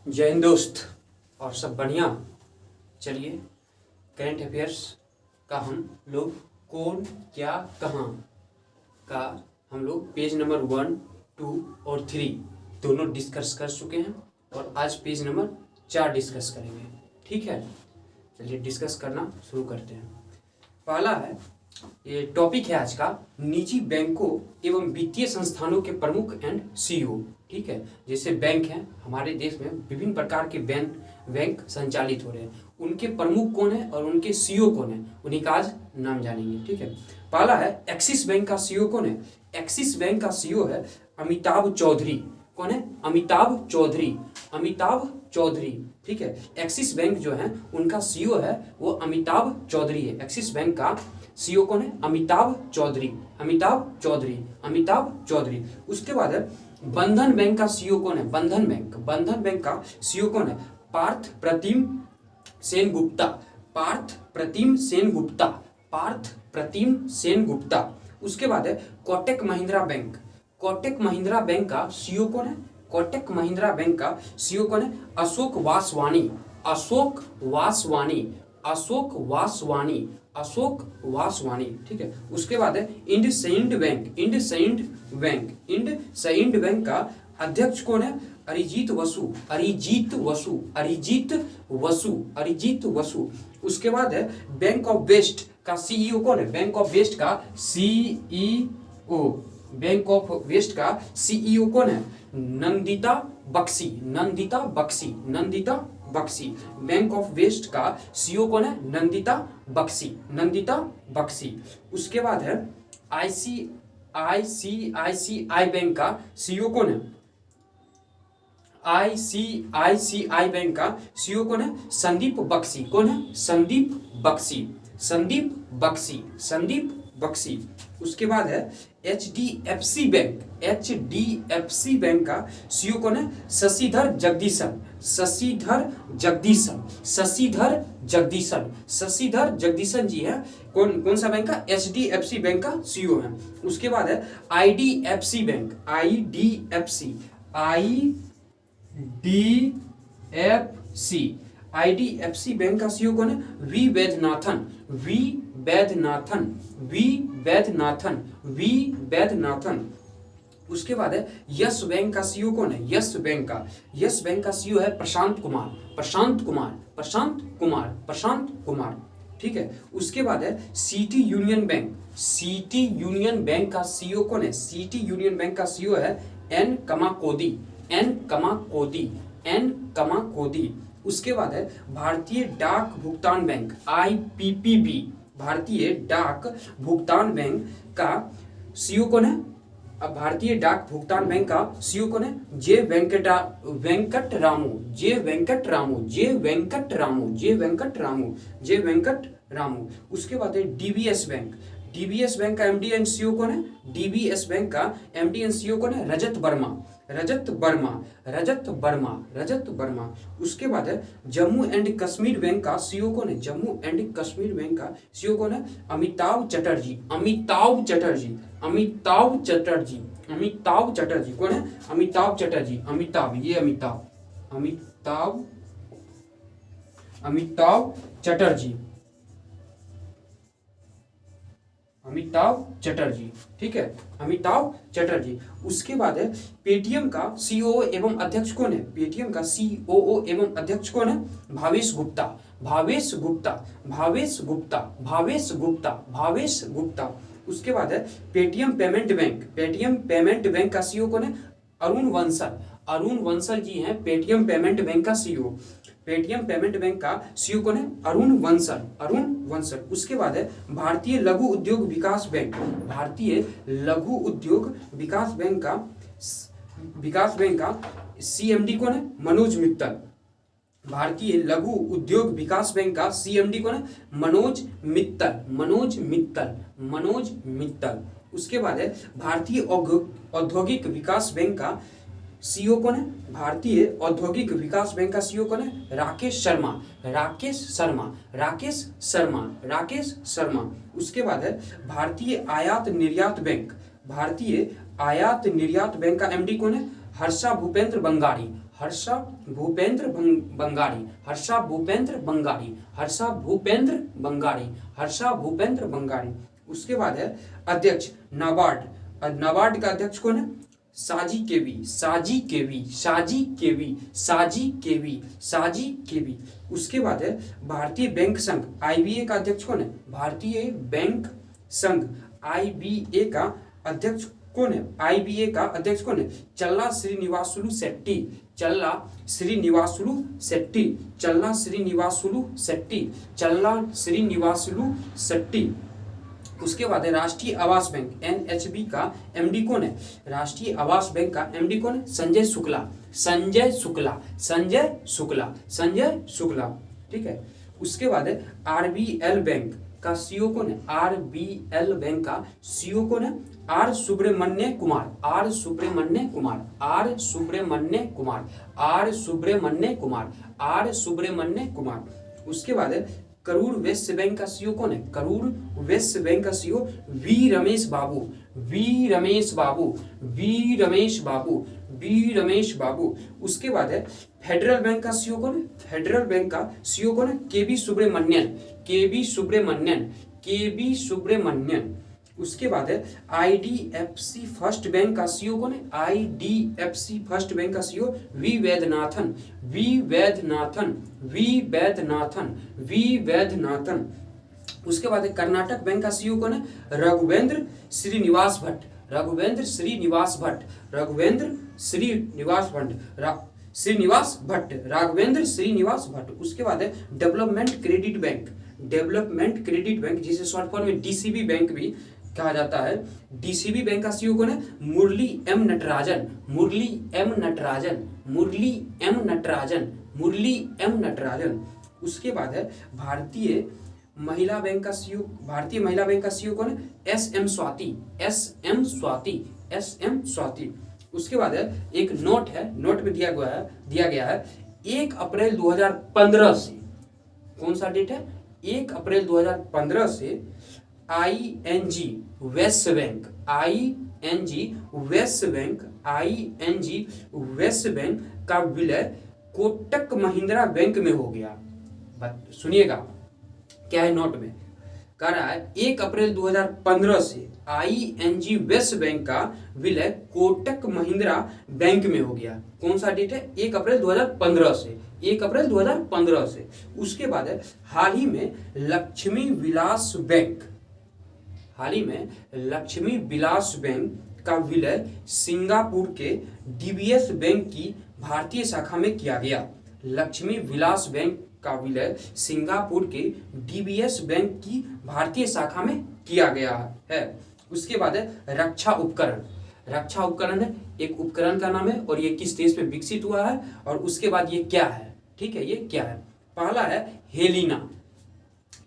जय हिंद दोस्त। और सब बढ़िया। चलिए करंट अफेयर्स का हम लोग कौन क्या कहाँ का हम लोग पेज नंबर 1, 2 और 3 दोनों डिस्कस कर चुके हैं और आज पेज नंबर 4 डिस्कस करेंगे। ठीक है, चलिए डिस्कस करना शुरू करते हैं। पहला है, ये टॉपिक है आज का, निजी बैंकों एवं वित्तीय संस्थानों के प्रमुख एंड सीईओ। ठीक है, जैसे बैंक हैं हमारे देश में, विभिन्न प्रकार के बैंक संचालित हो रहे हैं, उनके प्रमुख कौन है और उनके सीईओ कौन है, उन्हीं का आज नाम जानेंगे। ठीक है, पहला है एक्सिस बैंक का सीईओ कौन है। एक्सिस बैंक का सीईओ है अमिताभ चौधरी। कौन है? अमिताभ चौधरी। अमिताभ चौधरी। ठीक है, एक्सिस बैंक जो है उनका सीईओ है वो अमिताभ चौधरी है। एक्सिस बैंक का सीईओ कौन है? अमिताभ चौधरी। अमिताभ चौधरी। अमिताभ चौधरी। उसके बाद है बंधन बैंक का सीईओ कौन है? बंधन बैंक। बंधन बैंक का सीईओ कौन है? पार्थ प्रतिम सेनगुप्ता। पार्थ प्रतिम सेनगुप्ता। पार्थ प्रतिम सेनगुप्ता। उसके बाद है कोटक महिंद्रा बैंक। कोटक महिंद्रा बैंक का सीईओ कौन है? कोटक महिंद्रा बैंक का सीईओ कौन है? अशोक वासवानी। अशोक वासवानी। अशोक वासवानी। अशोक वासवानी। ठीक है, उसके बाद है IndusInd bank. IndusInd bank. IndusInd bank का अध्यक्ष कौन है? अरिजीत वसु। अरिजीत वसु। अरिजीत वसु। अरिजीत वसु। उसके बाद है बैंक ऑफ वेस्ट का सीईओ कौन है? बैंक ऑफ वेस्ट का सीईओ। बैंक ऑफ वेस्ट का सीईओ कौन है? Nandita Bakshi. Nandita Bakshi. Nandita Bakshi. Bank of West का सीईओ कौन है? नंदिता बक्सी। नंदिता बक्सी। उसके बाद है आईसीआईसीआई बैंक का सीईओ कौन है? आईसीआईसीआई बैंक का सीईओ कौन है? संदीप बक्सी। कौन है? संदीप बक्सी। संदीप बक्सी। संदीप बक्सी। उसके बाद है एचडीएफसी बैंक। एचडीएफसी बैंक का सीईओ कौन है? शशिधर जगदीशन। शशिधर जगदीशन। शशिधर जगदीशन। शशिधर जगदीशन जी है कौन सा बैंक का? एचडीएफसी बैंक का सीईओ है। उसके बाद है IDFC bank. IDFC. IDFC. IDFC bank का सीईओ कौन है? V Vaidyanathan. V Vaidyanathan. V Vaidyanathan. V Vaidyanathan. उसके बाद है यस बैंक का सीईओ कौन है? यस बैंक का सीईओ है प्रशांत कुमार। प्रशांत कुमार। प्रशांत कुमार। प्रशांत कुमार। ठीक है, उसके बाद है city union bank. City union bank का सीईओ कौन है? सिटी यूनियन बैंक का सीईओ है एन कमाकोदी। एन कमाकोदी। एन कमाकोदी। उसके बाद है भारतीय डाक भुगतान बैंक। आईपीपीबी। भारतीय डाक भुगतान बैंक का सीईओ कौन है? अब भारतीय डाक भुगतान बैंक का सीईओ कौन है? जे वेंकटरामू। जे वेंकटरामू। जे वेंकटरामू। जे वेंकटरामू। जे वेंकटरामू। उसके बाद है डीबीएस बैंक। डीबीएस बैंक का एमडी एंड सीईओ कौन है? डीबीएस बैंक का एमडी एंड सीईओ कौन है? रजत वर्मा। रजत वर्मा। रजत वर्मा। रजत वर्मा। उसके बाद है जम्मू एंड कश्मीर बैंक का सीईओ कौन है? जम्मू एंड कश्मीर बैंक का सीईओ कौन है? अमिताभ चटर्जी। अमिताभ चटर्जी। अमिताभ चटर्जी। अमिताभ चटर्जी। कौन है? अमिताभ चटर्जी। अमिताभ, ये अमिताभ। अमिताभ। अमिताभ चटर्जी। अमिताभ चटर्जी। ठीक है, अमिताभ चटर्जी। उसके बाद है पेटीएम का सीईओ एवं अध्यक्ष कौन है? पेटीएम का सीईओ एवं अध्यक्ष कौन है? भावेश गुप्ता। भावेश गुप्ता। भावेश गुप्ता। भावेश गुप्ता। भावेश गुप्ता। उसके बाद है Paytm payment bank. Paytm payment bank का सीईओ कौन है? अरुण वंसल। अरुण वंसल जी हैं पेटीएम पेमेंट बैंक का सीईओ। पेटीएम पेमेंट बैंक का सीईओ कौन है? अरुण वंसल। अरुण वंसल। उसके बाद है भारतीय लघु उद्योग विकास बैंक। भारतीय लघु उद्योग विकास बैंक का सीएमडी कौन है? मनोज मित्तल। भारतीय लघु उद्योग विकास बैंक का सीएमडी कौन है? मनोज मित्तल। मनोज मित्तल। मनोज मित्तल। उसके बाद है भारतीय औद्योगिक विकास बैंक का सीईओ कौन है? भारतीय औद्योगिक विकास बैंक का सीईओ कौन है? राकेश शर्मा। राकेश शर्मा। राकेश शर्मा। राकेश शर्मा। उसके बाद है भारतीय आयात निर्यात बैंक। भारतीय आयात निर्यात बैंक का एमडी कौन है? हर्षा भूपेंद्र बंगारी। हर्षा भूपेंद्र बंगाड़ी, हर्षा भूपेंद्र बंगाड़ी, हर्षा भूपेंद्र बंगाड़ी, हर्षा भूपेंद्र बंगाड़ी। उसके बाद है अध्यक्ष नाबार्ड, नाबार्ड का अध्यक्ष कौन है? साजी केवी, साजी केवी, साजी केवी, साजी केवी, साजी केवी। उसके बाद है भारतीय बैंक संघ IBA का अध्यक्ष कौन है? भारतीय बैंक संघ IBA का अध्यक्ष कौन है? IBA का अध्यक्ष कौन है? चल्ला श्रीनिवासुलु शेट्टी, चल्ला श्रीनिवासुलु शेट्टी, चल्ला श्रीनिवासुलु शेट्टी, चल्ला श्रीनिवासुलु शेट्टी। उसके बाद है राष्ट्रीय आवास बैंक NHB का MD कौन है? राष्ट्रीय आवास बैंक का MD कौन है? संजय शुक्ला, संजय शुक्ला, संजय शुक्ला, संजय शुक्ला। ठीक है। उसके बाद है RBL बैंक का CEO कौन है? RBL बैंक का CEO कौन है? R Subramanya Kumar, R Subramanya Kumar, R Subramanya Kumar, R Subramanya Kumar, R Subramanya Kumar. उसके बाद है करूर वैश्य बैंक का CEO कौन है? करूर वैश्य बैंक का CEO V रमेश बाबू, V रमेश बाबू, V रमेश बाबू, V रमेश बाबू। उसके बाद है फेडरल बैंक का CEO कौन है? फेडरल बैंक का CEO कौन है? KB Subramanian, KB Subramanian, KB Subramanian. उसके बाद है IDFC फर्स्ट बैंक का CEO कौन है? IDFC फर्स्ट बैंक का CEO V Vaidyanathan, V Vaidyanathan, V Vaidyanathan, V Vaidyanathan. उसके बाद है कर्नाटक बैंक का CEO कौन है? रघुवेंद्र श्रीनिवास भट्ट, रघुवेंद्र श्रीनिवास भट्ट, रघुवेंद्र श्रीनिवास भट्ट, श्रीनिवास भट्ट, राघवेंद्र श्रीनिवास भट्ट। उसके बाद है development credit bank, development credit bank जिसे शॉर्ट फॉर्म में DCB बैंक भी कहा जाता है। DCB बैंक का CEO कौन है? मुरली M नटराजन, मुरली M नटराजन, मुरली M नटराजन, मुरली M नटराजन। उसके बाद है भारतीय महिला बैंक का CEO, भारतीय महिला बैंक का CEO कौन है? SM Swati, SM Swati, SM Swati. उसके बाद है एक नोट है, नोट में दिया गया है 1 अप्रैल 2015 से, कौन सा डेट है? 1 अप्रैल 2015 से ING West Bank, ING West Bank, ING West Bank का विलय कोटक महिंद्रा बैंक में हो गया। सुनिएगा क्या है नोट में, कह रहा है 1 अप्रैल 2015 से ING वेस्ट बैंक का विलय कोटक महिंद्रा बैंक में हो गया। कौन सा डेट है? 1 अप्रैल 2015 से, 1 अप्रैल 2015 से। उसके बाद है हाल ही में लक्ष्मी विलास बैंक, हाल ही में लक्ष्मी विलास बैंक का विलय सिंगापुर के DBS बैंक की भारतीय शाखा में किया गया। लक्ष्मी विलास बैंक का विलय सिंगापुर के DBS बैंक की भारतीय शाखा में किया गया है। उसके बाद है रक्षा उपकरण, रक्षा उपकरण है एक उपकरण का नाम है और ये किस देश में विकसित हुआ है और उसके बाद ये क्या है? ठीक है, ये क्या है? पहला है हेलिना,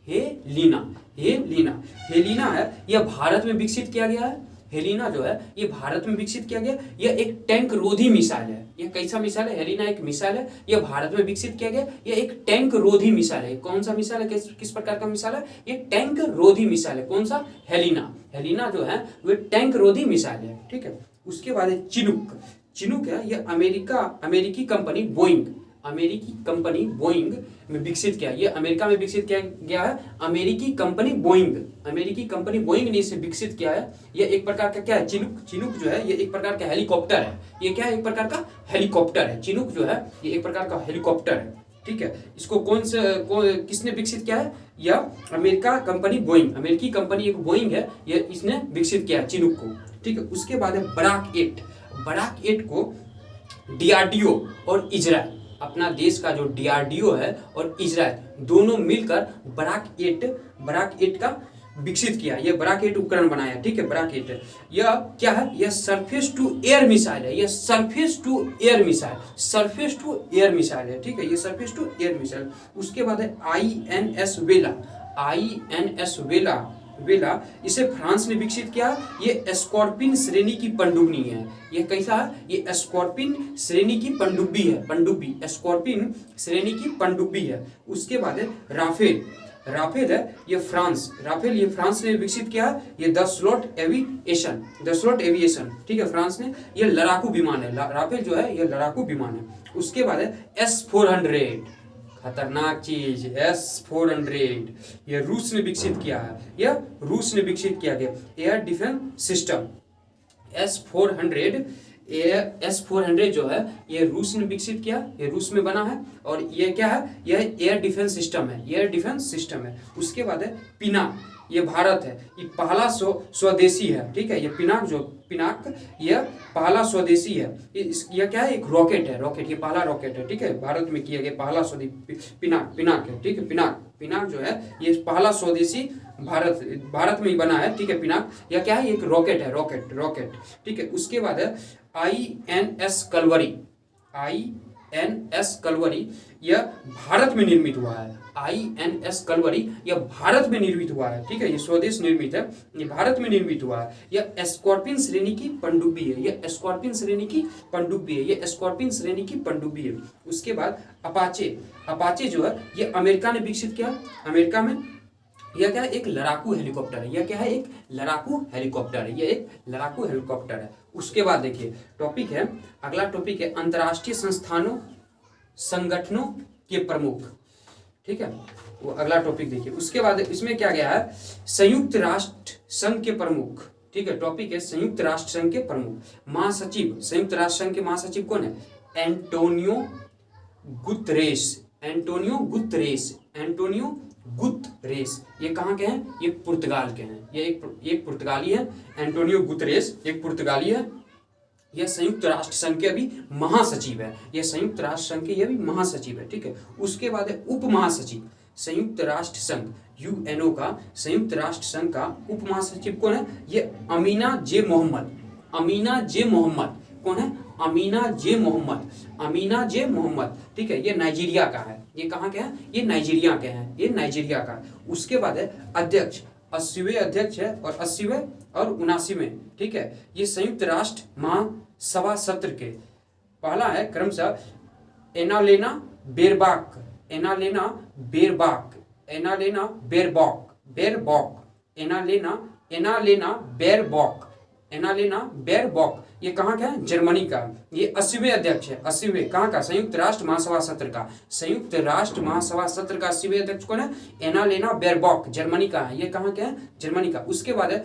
हेलिना, हेलिना, हेलिना है यह भारत में विकसित किया गया है। हेलिना जो है ये भारत में विकसित किया गया। यह एक टैंक रोधी मिसाइल है। यह कैसा मिसाइल है? हेलिना एक मिसाइल है, यह भारत में विकसित किया गया। यह एक टैंक रोधी मिसाइल है। कौन सा मिसाइल है? किस प्रकार का मिसाइल है? ये टैंक रोधी मिसाइल है। कौन सा? हेलिना। हेलिना जो है वह टैंक रोधी मिसाइल है। ठीक है। उसके बाद है चिनूक। चिनूक है यह अमेरिकी कंपनी बोइंग, अमेरिकी कंपनी बोइंग में विकसित किया। ये अमेरिका में विकसित किया गया है। अमेरिकी कंपनी बोइंग, अमेरिकी कंपनी बोइंग ने इसे विकसित किया है। ये एक प्रकार का क्या है? चिनूक। चिनूक जो है ये एक प्रकार का हेलीकॉप्टर है। ये क्या है? एक प्रकार का हेलीकॉप्टर है। चिनूक जो है ये एक प्रकार का हेलीकॉप्टर है। ठीक है। इसको किसने विकसित किया है? यह अमेरिका कंपनी बोइंग, अमेरिकी कंपनी एक बोइंग है, ये इसने विकसित किया चिनूक को। ठीक है। उसके बाद है बराक 8। बराक 8 को DRDO और इजराइल, अपना देश का जो DRDO है और इजराइल दोनों मिलकर बराक 8 का विकसित किया। यह बराक 8 उपकरण बनाया। ठीक है। बराक 8 यह क्या है? यह सरफेस टू एयर मिसाइल है। यह surface to air missile, surface to air missile है। ठीक है। यह सरफेस टू एयर मिसाइल। उसके बाद है INS वेला, INS वेला इसे फ्रांस ने विकसित किया। ये स्कॉर्पिन श्रेणी की पनडुब्बी है। ये कैसा है? ये स्कॉर्पिन श्रेणी की पनडुब्बी है। पनडुब्बी, स्कॉर्पिन श्रेणी की पनडुब्बी है। उसके बाद है राफेल। राफेल है ये फ्रांस, राफेल ये फ्रांस ने विकसित किया है। ये दसलॉट एविएशन, ठीक है, फ्रांस ने, ये लड़ाकू विमान है, राफेल जो है ये लड़ाकू विमान है। उसके बाद है S-400, खतरनाक चीज S-400, ये रूस ने विकसित किया है, यह रूस ने विकसित किया गया एयर डिफेंस सिस्टम। S-400 जो है ये रूस ने विकसित किया, ये रूस में बना है, और ये क्या है, यह एयर डिफेंस सिस्टम है, एयर डिफेंस सिस्टम है। उसके बाद है पिनाक, ये भारत है, ये पहला स्वदेशी है, ठीक है, ये पिनाक यह पहला स्वदेशी है। यह क्या है, एक रॉकेट है, रॉकेट, ये पहला रॉकेट है, ठीक है, भारत में किया गया पहला स्वदेशी पिनाक है, ठीक है, पिनाक जो है ये पहला स्वदेशी भारत में ही बना है, ठीक है, पिनाक। यह क्या है, एक रॉकेट है, रॉकेट, ठीक है। उसके बाद है INS कलवरी, यह भारत में निर्मित हुआ है, INS कलवरी यह भारत में निर्मित हुआ है, ठीक है, ये स्वदेश निर्मित है, ये भारत में निर्मित हुआ है। यह स्कॉर्पियन श्रेणी की पनडुब्बी है, यह स्कॉर्पियन श्रेणी की पनडुब्बी है, उसके बाद अपाचे जो है ये अमेरिका ने विकसित किया, अमेरिका में। यह क्या है, एक लड़ाकू हेलीकॉप्टर है, यह क्या है, एक लड़ाकू हेलीकॉप्टर है, यह एक लड़ाकू हेलीकॉप्टर है। उसके बाद देखिए टॉपिक है, अगला टॉपिक है अंतर्राष्ट्रीय संगठनों के प्रमुख, ठीक है, वो अगला टॉपिक देखिए। उसके बाद इसमें क्या गया है, संयुक्त राष्ट्र संघ के प्रमुख, ठीक है, टॉपिक है संयुक्त राष्ट्र संघ के प्रमुख। महासचिव, संयुक्त राष्ट्र संघ के महासचिव कौन है, एंटोनियो गुतरेस, ये कहाँ के हैं, ये पुर्तगाल के हैं, ये एक पुर्तगाली है, एंटोनियो गुतरेस एक पुर्तगाली है। यह संयुक्त राष्ट्र संघ के अभी महासचिव है, यह संयुक्त राष्ट्र संघ के ये भी महासचिव है, ठीक है। उसके बाद है उप महासचिव, संयुक्त राष्ट्र संघ UNO का, संयुक्त राष्ट्र संघ का उप महासचिव कौन है, ये अमीना जे मोहम्मद कौन है, अमीना जे मोहम्मद, ठीक है, ये नाइजीरिया का है, ये कहाँ के हैं, ये नाइजीरिया के हैं, ये नाइजीरिया का। उसके बाद है अध्यक्ष, 80वें अध्यक्ष है, और 80वें और 79वें, ठीक है, ये संयुक्त राष्ट्र महासभा सत्र के। पहला है क्रमशः एनालेना बेरबॉक, ये कहाँ का है, जर्मनी का। ये 80वें अध्यक्ष है, 80वें कहाँ का, संयुक्त राष्ट्र महासभा सत्र का, संयुक्त राष्ट्र महासभा सत्र का 80वें अध्यक्ष कौन है, एनालेना बेरबॉक, जर्मनी का है, ये कहाँ के हैं, जर्मनी का। उसके बाद है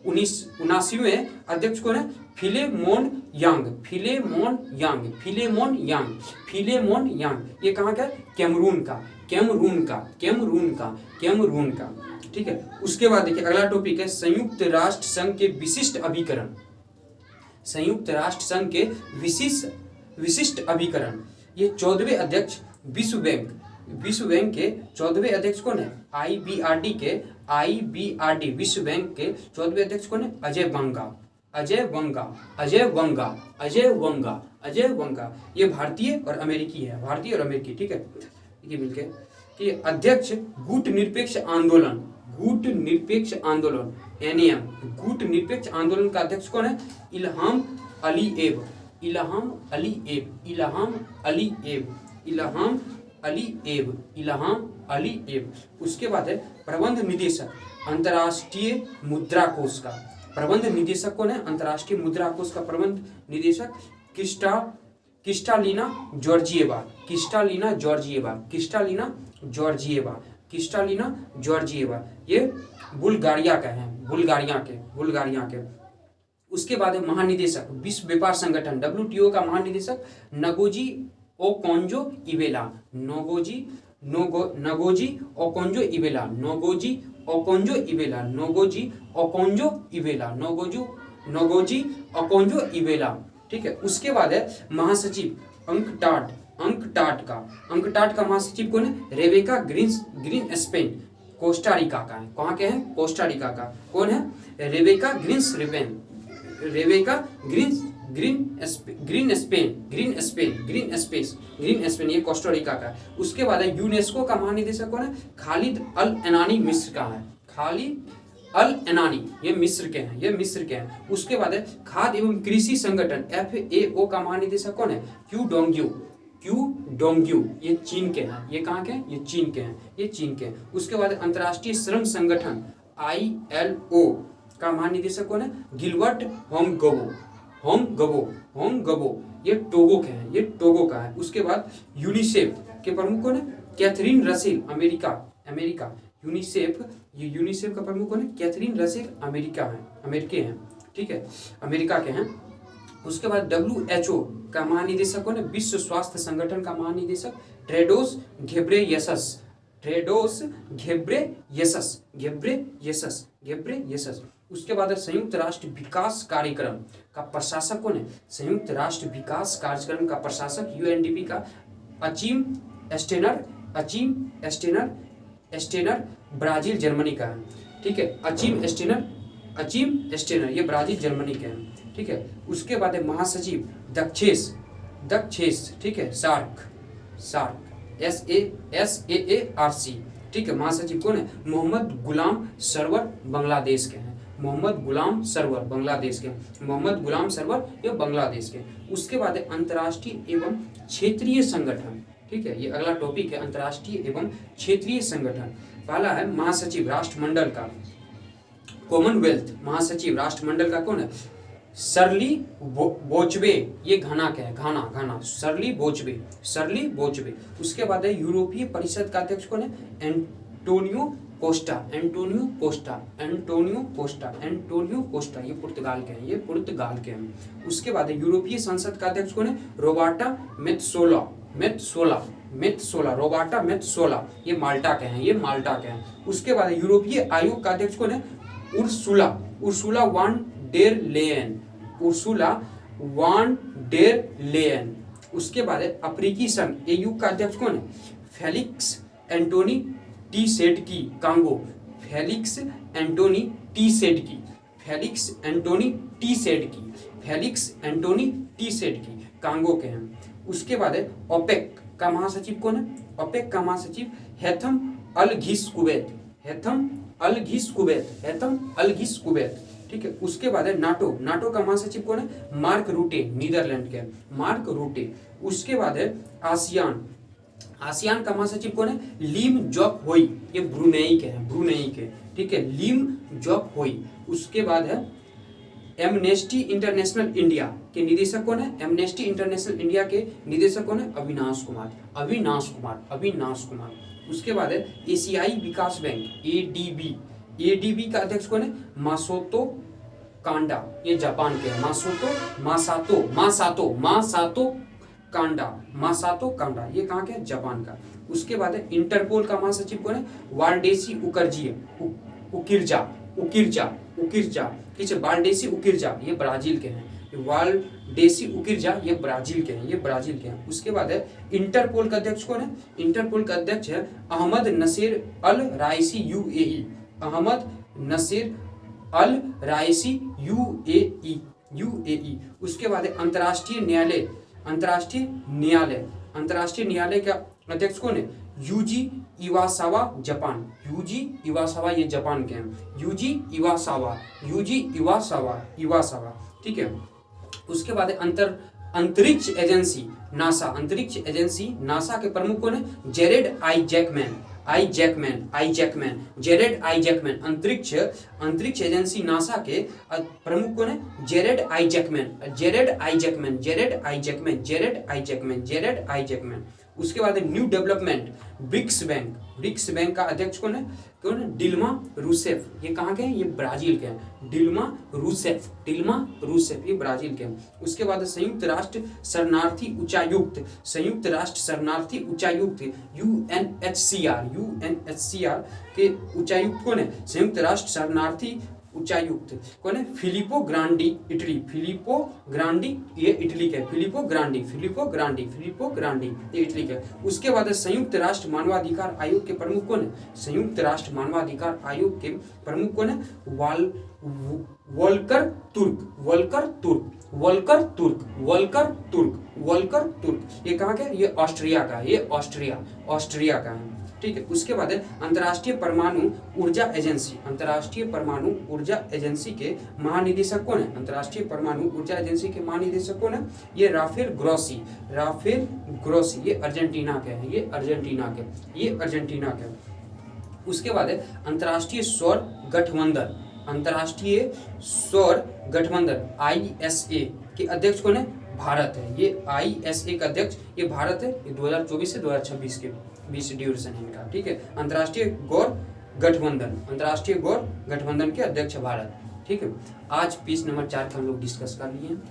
79वें अध्यक्ष कौन है, फिलेमोन यांग, ये कहाँ का, कैमरून का, ठीक है। उसके बाद देखिए अगला टॉपिक है संयुक्त राष्ट्र संघ के विशिष्ट अभिकरण, ये 14वें अध्यक्ष विश्व बैंक के 14वें अध्यक्ष कौन है, IBRD विश्व बैंक के 14वें अध्यक्ष कौन है, अजय वंगा, ये भारतीय और अमेरिकी, ठीक है, ये मिलके कि अध्यक्ष गुट निरपेक्ष आंदोलन NAM, गुट निरपेक्ष आंदोलन का अध्यक्ष कौन है, इल्हाम अलीएव। उसके बाद है प्रबंध निदेशक अंतर्राष्ट्रीय मुद्रा कोष का, प्रबंध निदेशक कौन है, अंतर्राष्ट्रीय मुद्रा कोष का प्रबंध निदेशक क्रिस्टालिना जॉर्जिएवा, ये बुल्गारिया के। उसके बाद है महानिदेशक विश्व व्यापार संगठन WTO का महानिदेशक नगोजी ओकोंजो इवेला, ठीक है। उसके बाद है महासचिव अंकटाड का महासचिव कौन है, रेबेका ग्रीनस्पैन, कोस्टारिका का है, कहाँ के हैं, कोस्टारिका का कौन है, रेबेका ग्रीनस्पैन, ये कोस्टारिका का। उसके बाद है यूनेस्को का महानिदेशक कौन है, खालिद अल एनानी मिस्र का है, ये मिस्र के हैं, उसके बाद है खाद्य एवं कृषि संगठन FAO का महानिदेशक कौन है, क्यू क्यू डोंग्यू, ये चीन के हैं। ये कहाँ के हैं? ये चीन के हैं, ये चीन के हैं। उसके बाद अंतर्राष्ट्रीय श्रम संगठन ILO का महानिदेशक कौन है? गिलबर्ट होमगबो, ये टोगो के हैं, ये टोगो का है। उसके बाद यूनिसेफ के प्रमुख कौन है? Catherine Russell, America. यूनिसेफ का प्रमुख कौन है? कैथरीन रसेल, अमेरिकी हैं, ठीक है, अमेरिका के हैं। उसके बाद WHO का महानिदेशक कौन है? विश्व स्वास्थ्य संगठन का महानिदेशक टेड्रोस घेब्रेयेसस। उसके बाद संयुक्त राष्ट्र विकास कार्यक्रम का प्रशासक कौन है? संयुक्त राष्ट्र विकास कार्यक्रम का प्रशासक UNDP का अचीम एस्टेनर ब्राजील जर्मनी का है, ठीक है, अचीम एस्टेनर ये ब्राजील जर्मनी के हैं, ठीक है। उसके बाद है महासचिव दक्षेश, ठीक है, सार्क SAARC, ठीक है। महासचिव कौन है? मोहम्मद गुलाम सरवर बांग्लादेश के हैं, मोहम्मद गुलाम सरवर ये बांग्लादेश के। उसके बाद है अंतर्राष्ट्रीय एवं क्षेत्रीय संगठन, ठीक है, ये अगला टॉपिक है, अंतर्राष्ट्रीय एवं क्षेत्रीय संगठन। पहला है महासचिव राष्ट्रमंडल का, कॉमनवेल्थ महासचिव राष्ट्रमंडल का कौन है? सरली बोचबे, ये घाना के हैं, घाना सरली बोचबे। उसके बाद है यूरोपीय परिषद का अध्यक्ष कौन है? एंटोनियो कोस्टा, ये पुर्तगाल के हैं, उसके बाद है यूरोपीय संसद का अध्यक्ष कौन है? रोबर्टा मेत्सोला, ये माल्टा के हैं, उसके बाद यूरोपीय आयोग का अध्यक्ष कौन है? Ursula van der Leyen. उसके बाद है अफ्रीकी संघ AU का अध्यक्ष कौन है? Felix Antoine Tshisekedi, Congo, Felix Antoine Tshisekedi, Congo के हैं। उसके बाद है ओपेक का महासचिव कौन है? ओपेक का महासचिव हैथम अलघिस कुवैत, ठीक है। उसके बाद है नाटो का महासचिव कौन है? मार्क रूटे, नीदरलैंड के मार्क रूटे। उसके बाद है आसियान का महासचिव कौन है? लीम जॉक होई, ये ब्रुनेई के, ठीक है, लीम जॉक होई। उसके बाद है एमनेस्टी इंटरनेशनल इंडिया के निदेशक कौन है? एमनेस्टी इंटरनेशनल इंडिया के निदेशक कौन है? अविनाश कुमार। उसके बाद है एशियाई विकास बैंक ADB का अध्यक्ष कौन है? मासातो कांडा, ये जापान के हैं, मासातो कांडा, ये कहाँ के? जापान का। उसके बाद है इंटरपोल का महासचिव कौन है? वाल्डेसी उकिरजा, ठीक है, वाल्डेसी उकिरजा, ये ब्राजील के हैं, ये ब्राजील के हैं। उसके बाद है इंटरपोल का अध्यक्ष कौन है? इंटरपोल का अध्यक्ष है अहमद नसीर अल राइसी UAE। उसके बाद है अंतर्राष्ट्रीय न्यायालय का अध्यक्ष कौन है? यूजी इवासावा, जापान, ये जापान के हैं, यूजी इवासावा, ठीक है। उसके बाद है अंतरिक्ष एजेंसी नासा के प्रमुख कौन है? जेरेड आई जैकमैन। अंतरिक्ष एजेंसी नासा के प्रमुख कौन है? जेरेड आई जैकमैन। उसके बाद है न्यू डेवलपमेंट ब्रिक्स बैंक का अध्यक्ष कौन है? डिल्मा रूसेफ, ये कहाँ के हैं? ये ब्राजील के हैं, डिल्मा रूसेफ, ये ब्राजील के हैं। उसके बाद संयुक्त राष्ट्र शरणार्थी उच्चायुक्त UNHCR के उच्चायुक्त कौन है? संयुक्त राष्ट्र शरणार्थी उच्चायुक्त कौन है? फिलिपो ग्रांडी, ये इटली के, फिलिपो ग्रांडी, ये इटली के। उसके बाद संयुक्त राष्ट्र मानवाधिकार आयोग के प्रमुख कौन है? संयुक्त राष्ट्र मानवाधिकार आयोग के प्रमुख कौन है? वोल्कर तुर्क, ये कहाँ का? ये ऑस्ट्रिया का, ऑस्ट्रिया का है। ठीक है। उसके बाद है अंतर्राष्ट्रीय परमाणु ऊर्जा एजेंसी। अंतर्राष्ट्रीय परमाणु ऊर्जा एजेंसी के महानिदेशक कौन है? अंतर्राष्ट्रीय परमाणु ऊर्जा एजेंसी के महानिदेशक कौन है? ये राफेल ग्रोसी। राफेल ग्रोसी ये अर्जेंटीना के हैं, ये अर्जेंटीना के। उसके बाद है अंतर्राष्ट्रीय सौर गठबंधन। अंतर्राष्ट्रीय सौर गठबंधन ISA के अध्यक्ष कौन है? भारत है। ये ISA का अध्यक्ष ये भारत है। ये 2024 से 2026 के बीच ड्यूरेशन है इनका, ठीक है। अंतर्राष्ट्रीय गौर गठबंधन के अध्यक्ष भारत, ठीक है। आज पेज नंबर 4 का हम लोग डिस्कस कर लिए हैं।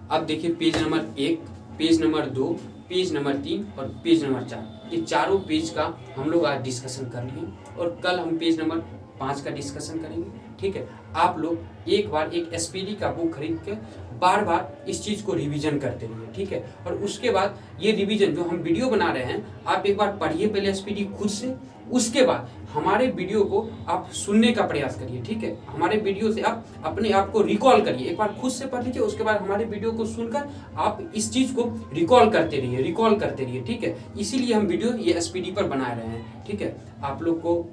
अब देखिए page number 1, page number 2, page number 3 और पेज नंबर 4, ये चारों पेज का हम लोग आज डिस्कशन कर लिए और कल हम पेज नंबर 5 का डिस्कशन करेंगे, ठीक है। आप लोग एक बार एक SPD का बुक खरीद के बार बार इस चीज़ को रिवीजन करते रहिए, ठीक है। और उसके बाद ये रिवीजन जो हम वीडियो बना रहे हैं आप एक बार पढ़िए पहले SPD खुद से, उसके बाद हमारे वीडियो को आप सुनने का प्रयास करिए, ठीक है। हमारे वीडियो से आप अपने आप को रिकॉल करिए, एक बार खुद से पढ़ लीजिए, उसके बाद हमारे वीडियो को सुनकर आप इस चीज़ को रिकॉल करते रहिए, ठीक है। इसीलिए हम वीडियो ये SPD पर बना रहे हैं, ठीक है। आप लोग को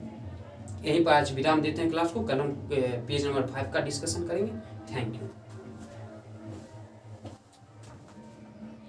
यहीं पर आज विराम देते हैं क्लास को, कल हम पेज नंबर 5 का डिस्कशन करेंगे। Thank you.